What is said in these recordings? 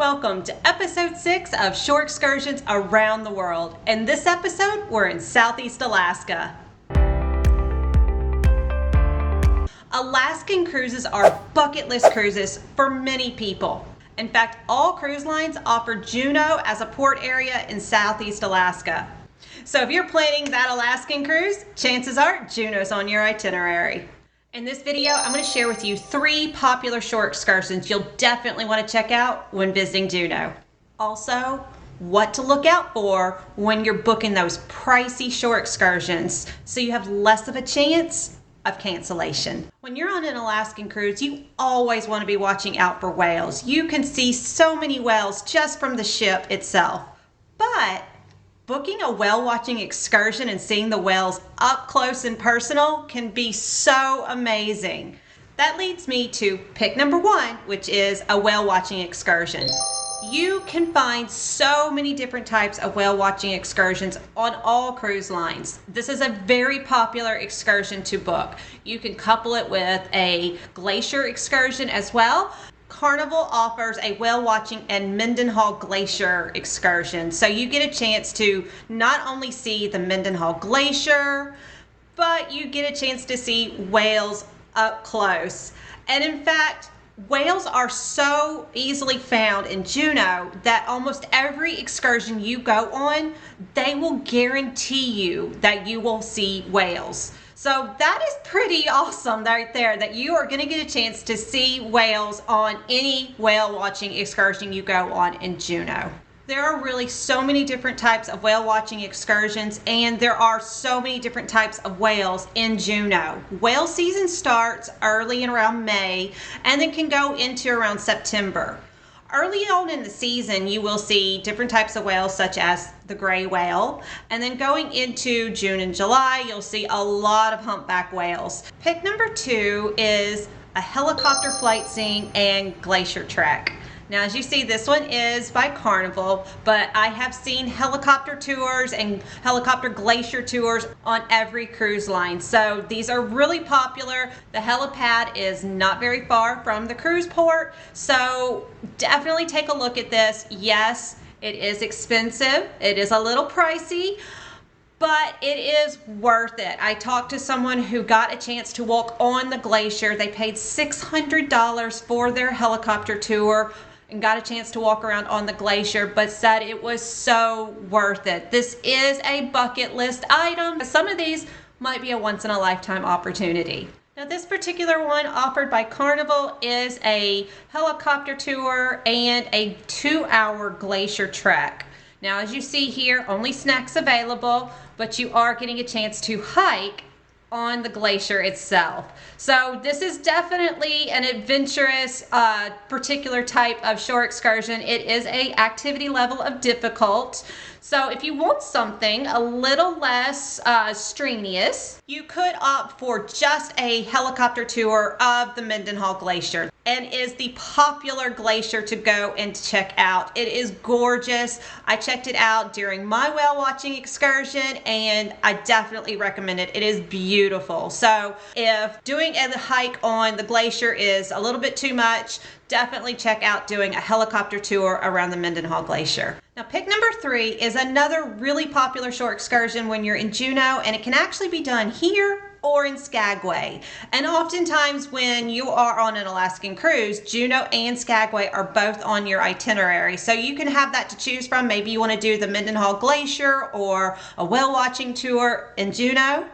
Welcome to episode 6 of Shore Excursions Around the World. In this episode, we're in Southeast Alaska. Alaskan cruises are bucket list cruises for many people. In fact, all cruise lines offer Juneau as a port area in Southeast Alaska. So if you're planning that Alaskan cruise, chances are Juneau's on your itinerary. In this video, I'm going to share with you 3 popular shore excursions you'll definitely want to check out when visiting Juneau. Also, what to look out for when you're booking those pricey shore excursions so you have less of a chance of cancellation. When you're on an Alaskan cruise, you always want to be watching out for whales. You can see so many whales just from the ship itself. But booking a whale watching excursion and seeing the whales up close and personal can be so amazing. That leads me to pick number 1, which is a whale watching excursion. You can find so many different types of whale watching excursions on all cruise lines. This is a very popular excursion to book. You can couple it with a glacier excursion as well. Carnival offers a whale watching and Mendenhall Glacier excursion. So you get a chance to not only see the Mendenhall Glacier, but you get a chance to see whales up close. And in fact, whales are so easily found in Juneau that almost every excursion you go on, they will guarantee you that you will see whales. So that is pretty awesome right there, that you are going to get a chance to see whales on any whale watching excursion you go on in Juneau. There are really so many different types of whale watching excursions, and there are so many different types of whales in Juneau. Whale season starts early and around May and then can go into around September. Early on in the season, you will see different types of whales such as the gray whale, and then going into June and July, you'll see a lot of humpback whales. Pick number 2 is a helicopter flight scene and glacier trek. Now, as you see, this one is by Carnival, but I have seen helicopter tours and helicopter glacier tours on every cruise line. So these are really popular. The helipad is not very far from the cruise port, so definitely take a look at this. Yes, it is expensive. It is a little pricey, but it is worth it. I talked to someone who got a chance to walk on the glacier. They paid $600 for their helicopter tour and got a chance to walk around on the glacier, but said it was so worth it. This is a bucket list item. Some of these might be a once-in-a-lifetime opportunity. Now, this particular one offered by Carnival is a helicopter tour and a 2-hour glacier trek. Now, as you see here, only snacks available, but you are getting a chance to hike on the glacier itself. So this is definitely an adventurous particular type of shore excursion. It is a activity level of difficult. So if you want something a little less strenuous, you could opt for just a helicopter tour of the Mendenhall Glacier, and is the popular glacier to go and check out. It is gorgeous. I checked it out during my whale watching excursion, and I definitely recommend it. It is beautiful. So if doing a hike on the glacier is a little bit too much, definitely check out doing a helicopter tour around the Mendenhall Glacier. Now, pick number 3 is another really popular shore excursion when you're in Juneau, and it can actually be done here or in Skagway. And oftentimes when you are on an Alaskan cruise, Juneau and Skagway are both on your itinerary. So you can have that to choose from. Maybe you want to do the Mendenhall Glacier or a whale watching tour in Juneau,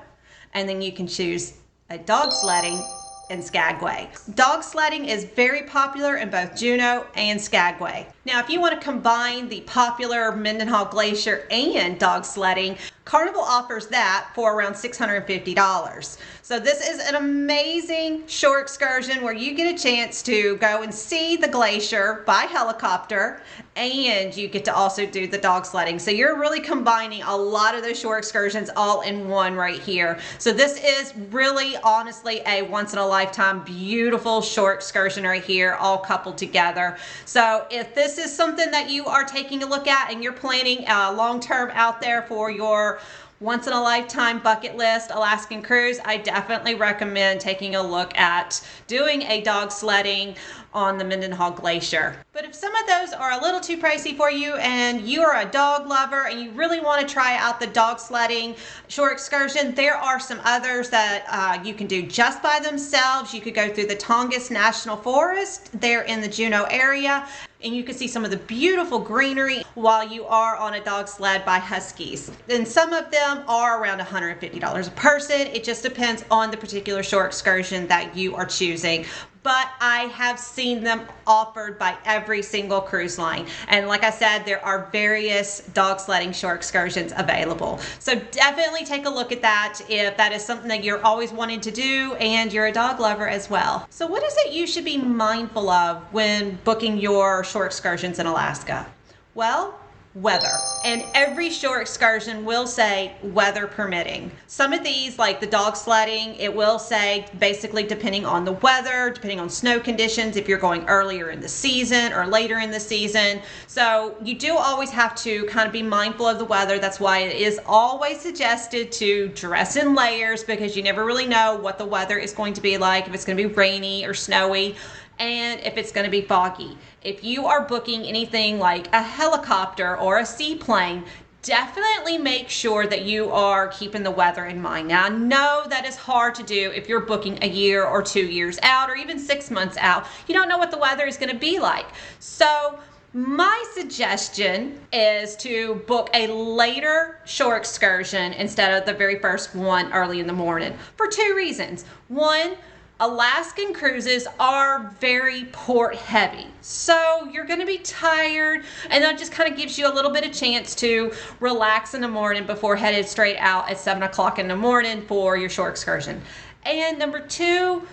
and then you can choose a dog sledding in Skagway. Dog sledding is very popular in both Juneau and Skagway. Now, if you want to combine the popular Mendenhall Glacier and dog sledding, Carnival offers that for around $650. So this is an amazing shore excursion where you get a chance to go and see the glacier by helicopter, and you get to also do the dog sledding. So you're really combining a lot of those shore excursions all in one right here. So this is really honestly a once-in-a-lifetime beautiful shore excursion right here, all coupled together. So if this is something that you are taking a look at and you're planning long-term out there for your once in a lifetime bucket list Alaskan cruise, I definitely recommend taking a look at doing a dog sledding on the Mendenhall Glacier. But if some of those are a little too pricey for you and you are a dog lover and you really want to try out the dog sledding shore excursion, there are some others that you can do just by themselves. You could go through the Tongass National Forest there in the Juneau area, and you can see some of the beautiful greenery while you are on a dog sled by huskies. And some of them are around $150 a person. It just depends on the particular shore excursion that you are choosing. But I have seen them offered by every single cruise line. And like I said, there are various dog sledding shore excursions available. So definitely take a look at that if that is something that you're always wanting to do and you're a dog lover as well. So what is it you should be mindful of when booking your shore excursions in Alaska? Well, weather. And every shore excursion will say weather permitting. Some of these, like the dog sledding, it will say basically depending on the weather, depending on snow conditions, if you're going earlier in the season or later in the season. So you do always have to kind of be mindful of the weather. That's why it is always suggested to dress in layers, because you never really know what the weather is going to be like, if it's going to be rainy or snowy, and if it's going to be foggy. If you are booking anything like a helicopter or a seaplane, definitely make sure that you are keeping the weather in mind. Now, I know that is hard to do if you're booking a year or 2 years out or even 6 months out. You don't know what the weather is going to be like. So my suggestion is to book a later shore excursion instead of the very first one early in the morning for 2 reasons. One, Alaskan cruises are very port heavy, so you're going to be tired, and that just kind of gives you a little bit of chance to relax in the morning before headed straight out at 7 o'clock in the morning for your shore excursion. And number 2,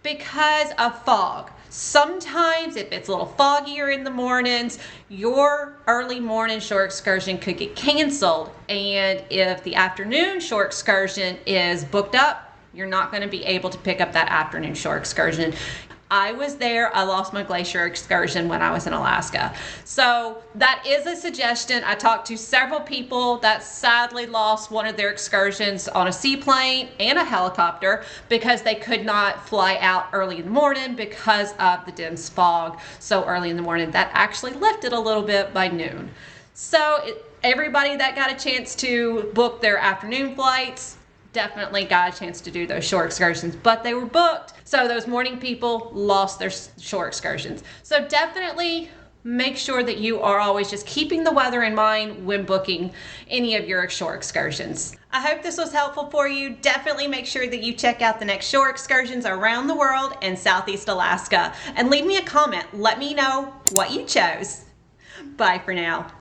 because of fog. Sometimes if it's a little foggier in the mornings, your early morning shore excursion could get canceled, and if the afternoon shore excursion is booked up, you're not going to be able to pick up that afternoon shore excursion. I was there. I lost my glacier excursion when I was in Alaska. So that is a suggestion. I talked to several people that sadly lost one of their excursions on a seaplane and a helicopter because they could not fly out early in the morning because of the dense fog so early in the morning. That actually lifted a little bit by noon. So everybody that got a chance to book their afternoon flights definitely got a chance to do those shore excursions, but they were booked, so those morning people lost their shore excursions. So definitely make sure that you are always just keeping the weather in mind when booking any of your shore excursions. I hope this was helpful for you. Definitely make sure that you check out the next shore excursions around the world in Southeast Alaska, and leave me a comment. Let me know what you chose. Bye for now.